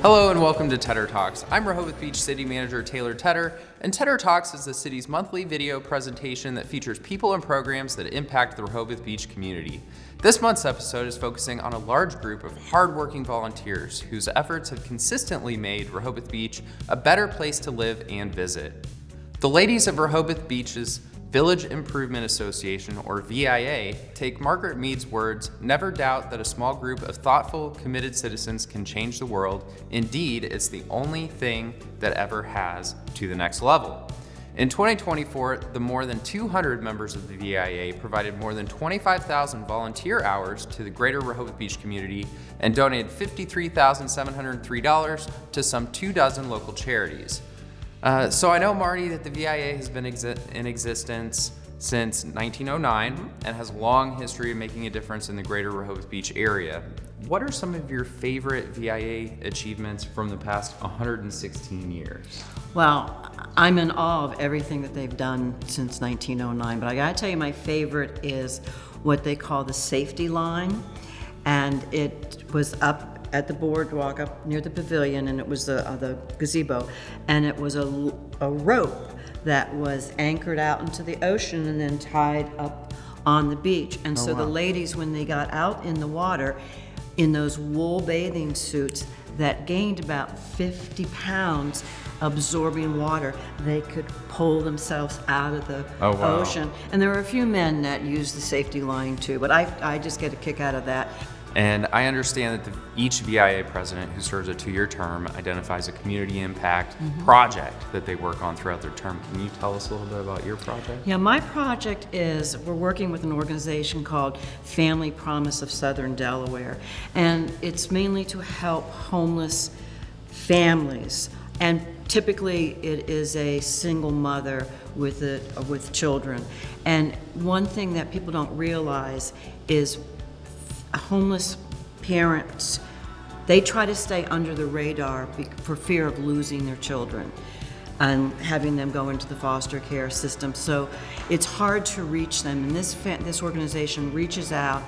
Hello and welcome to Tedder Talks. I'm Rehoboth Beach City Manager Taylour Tedder, and Tedder Talks is the city's monthly video presentation that features people and programs that impact the Rehoboth Beach community. This month's episode is focusing on a large group of hardworking volunteers whose efforts have consistently made Rehoboth Beach a better place to live and visit. The ladies of Rehoboth Beach's Village Improvement Association, or VIA, take Margaret Mead's words, "Never doubt that a small group of thoughtful, committed citizens can change the world. Indeed, it's the only thing that ever has," to the next level. In 2024, the more than 200 members of the VIA provided more than 25,000 volunteer hours to the greater Rehoboth Beach community and donated $53,703 to some 24 local charities. So I know, Marty, that the VIA has been in existence since 1909 and has a long history of making a difference in the greater Rehoboth Beach area. What are some of your favorite VIA achievements from the past 116 years? Well, I'm in awe of everything that they've done since 1909, but I gotta tell you, my favorite is what they call the safety line, and it was up at the boardwalk up near the pavilion, and it was the gazebo, and it was a rope that was anchored out into the ocean and then tied up on the beach. And so the ladies, when they got out in the water in those wool bathing suits that gained about 50 pounds absorbing water, they could pull themselves out of the ocean. And there were a few men that used the safety line too, but I just get a kick out of that. And I understand that each VIA president who serves a 2-year term identifies a community impact project that they work on throughout their term. Can you tell us a little bit about your project? Yeah, my project is, we're working with an organization called Family Promise of Southern Delaware, and it's mainly to help homeless families. And typically it is a single mother with children. And one thing that people don't realize is homeless parents, they try to stay under the radar for fear of losing their children and having them go into the foster care system. So it's hard to reach them, and this organization reaches out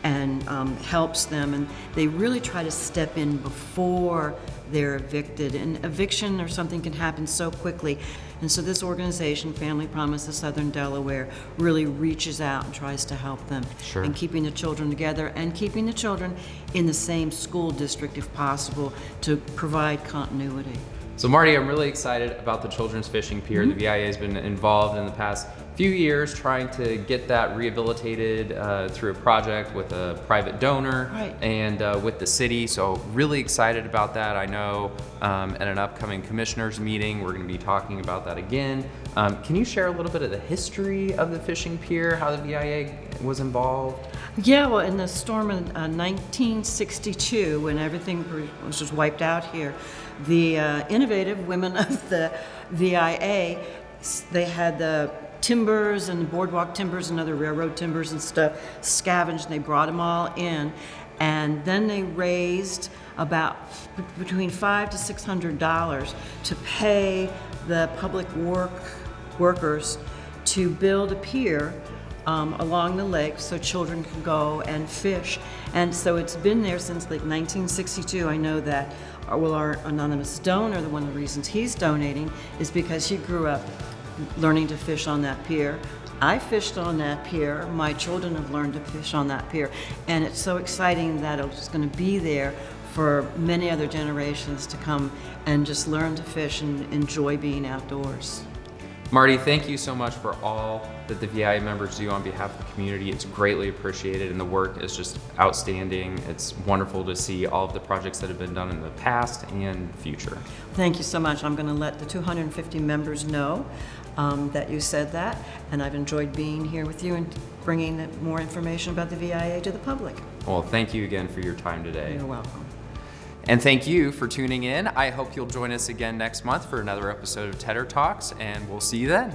and helps them, and they really try to step in before they're evicted. And eviction or something can happen so quickly. And so this organization, Family Promise of Southern Delaware, really reaches out and tries to help them in keeping the children together and keeping the children in the same school district if possible, to provide continuity. So Marty, I'm really excited about the Children's Fishing Pier. The VIA has been involved in the past few years trying to get that rehabilitated through a project with a private donor and with the city. So really excited about that. I know at an upcoming commissioners meeting, we're going to be talking about that again. Can you share a little bit of the history of the fishing pier, how the VIA was involved? Yeah, well, in the storm of 1962, when everything was just wiped out here, the innovative women of the VIA, they had the timbers and boardwalk timbers and other railroad timbers and stuff scavenged, and they brought them all in, and then they raised about between $500 to $600 to pay the public workers to build a pier along the lake so children can go and fish. And so it's been there since like 1962. I know that our anonymous donor, one of the reasons he's donating is because he grew up learning to fish on that pier. I fished on that pier. My children have learned to fish on that pier. And it's so exciting that it's going to be there for many other generations to come and just learn to fish and enjoy being outdoors. Marty, thank you so much for all that the VIA members do on behalf of the community. It's greatly appreciated, and the work is just outstanding. It's wonderful to see all of the projects that have been done in the past and future. Thank you so much. I'm going to let the 250 members know that you said that, and I've enjoyed being here with you and bringing more information about the VIA to the public. Well, thank you again for your time today. You're welcome. And thank you for tuning in. I hope you'll join us again next month for another episode of Tedder Talks, and we'll see you then.